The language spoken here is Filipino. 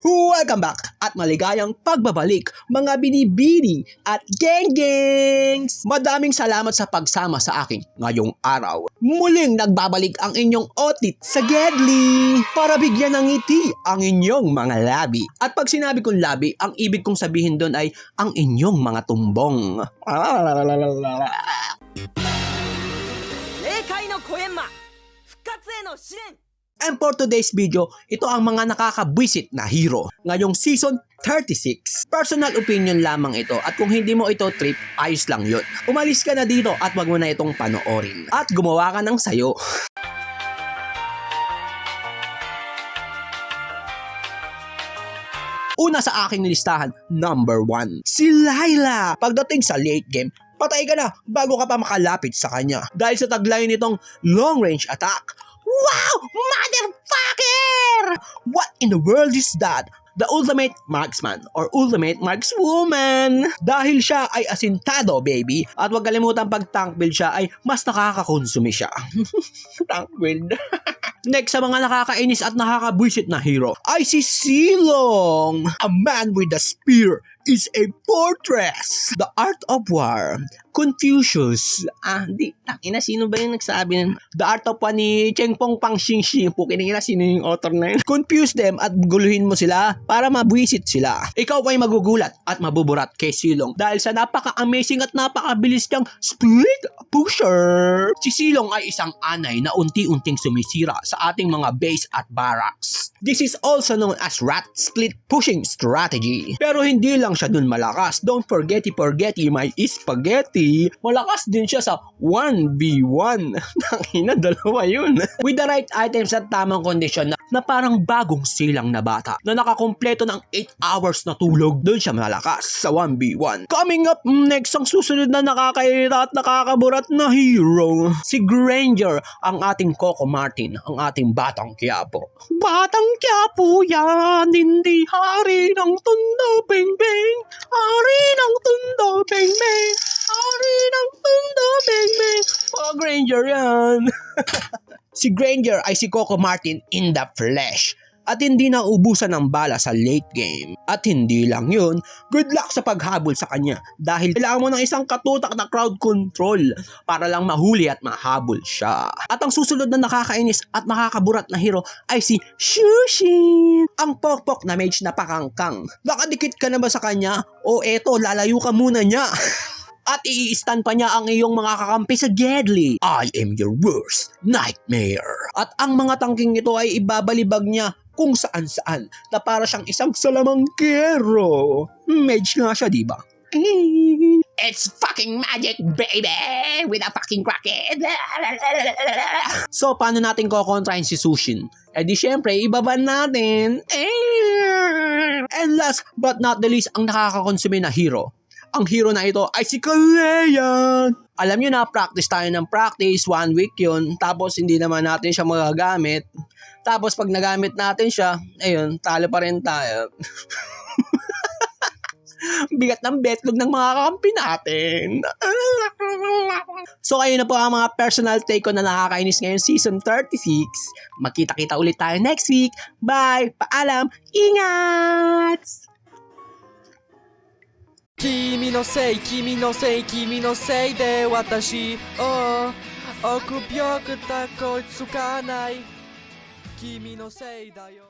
Welcome back at maligayang pagbabalik mga binibini at geng-gengs! Madaming salamat sa pagsama sa akin ngayong araw. Muling nagbabalik ang inyong otit sa Gedli para bigyan ng ngiti ang inyong mga labi. At pag sinabi kong labi, ang ibig kong sabihin doon ay ang inyong mga tumbong. And for today's video, ito ang mga nakakabwisit na hero ngayong season 36. Personal opinion lamang ito at kung hindi mo ito trip, ayos lang yun. Umalis ka na dito at wag mo na itong panoorin. At gumawa ka ng sayo. Una sa aking listahan, number 1, si Layla. Pagdating sa late game, patay ka na bago ka pa makalapit sa kanya. Dahil sa tagline nitong long range attack. Wow! Motherfucker! What in the world is that? The ultimate marksman or ultimate markswoman. Dahil siya ay asintado, baby. At wag kalimutan pag tank build siya ay mas nakakakonsumi siya. Tank build. Next sa mga nakakainis at nakakabwisit na hero ay si Silong. A man with a spear is a fortress. The Art of War. Confucius. Takina, sino ba yung nagsabi nun? The Art of War ni Chengpong Pang Xingxing. Pukinira, sino yung author na yun? Confuse them at guluhin mo sila para mabwisit sila. Ikaw ay magugulat at mabuburat kay Silong dahil sa napaka-amazing at napakabilis niyang split pusher. Si Silong ay isang anay na unti-unting sumisira sa ating mga base at barracks. This is also known as rat split pushing strategy. Pero hindi lang siya dun malakas. Don't forget my spaghetti. Malakas din siya sa 1v1. Tangina, dalawa yun. With the right items at tamang kondisyon na parang bagong silang na bata na nakakompleto ng 8 hours na tulog, doon siya malakas sa 1v1. Coming up next, ang susunod na nakakairita at nakakaburat na hero, si Granger, ang ating Coco Martin, ang ating Batang Quiapo. Batang Quiapo yan, hindi hari ng Tondo, beng beng. Hari ng Tondo, beng beng. Hari ng Tondo, beng beng. Mga Granger yan. Si Granger ay si Coco Martin in the flesh at hindi na ubusan ng bala sa late game. At hindi lang yun, good luck sa paghabol sa kanya dahil kailangan mo ng isang katutak na crowd control para lang mahuli at mahabol siya. At ang susunod na nakakainis at makakaburat na hero ay si Shushin, ang pokpok na mage na pakangkang. Nakadikit ka na ba sa kanya? O eto, lalayo ka muna niya. At i-stun pa niya ang iyong mga kakampi sa Gedli. I am your worst nightmare. At ang mga tangking ito ay ibabalibag niya kung saan-saan na para siyang isang salamangkero. Mage nga siya, diba? It's fucking magic, baby! With a fucking crackhead! So, paano natin kukontrahin si Sushin? Eh di syempre, ibaban natin. And last but not the least, ang nakakakonsume na hero. Ang hero na ito ay si Kaleyan. Alam nyo na, practice tayo ng practice. 1 week yun. Tapos hindi naman natin siya magagamit. Tapos pag nagamit natin siya, ayun, talo pa rin tayo. Bigat ng betlog ng mga kakampi natin. So ayun na po ang mga personal take ko na nakakainis ngayon season 36. Magkita-kita ulit tayo next week. Bye! Paalam! Ingat! 君のせい君のせい君のせいで私を臆病くたこいつかない君のせいだよ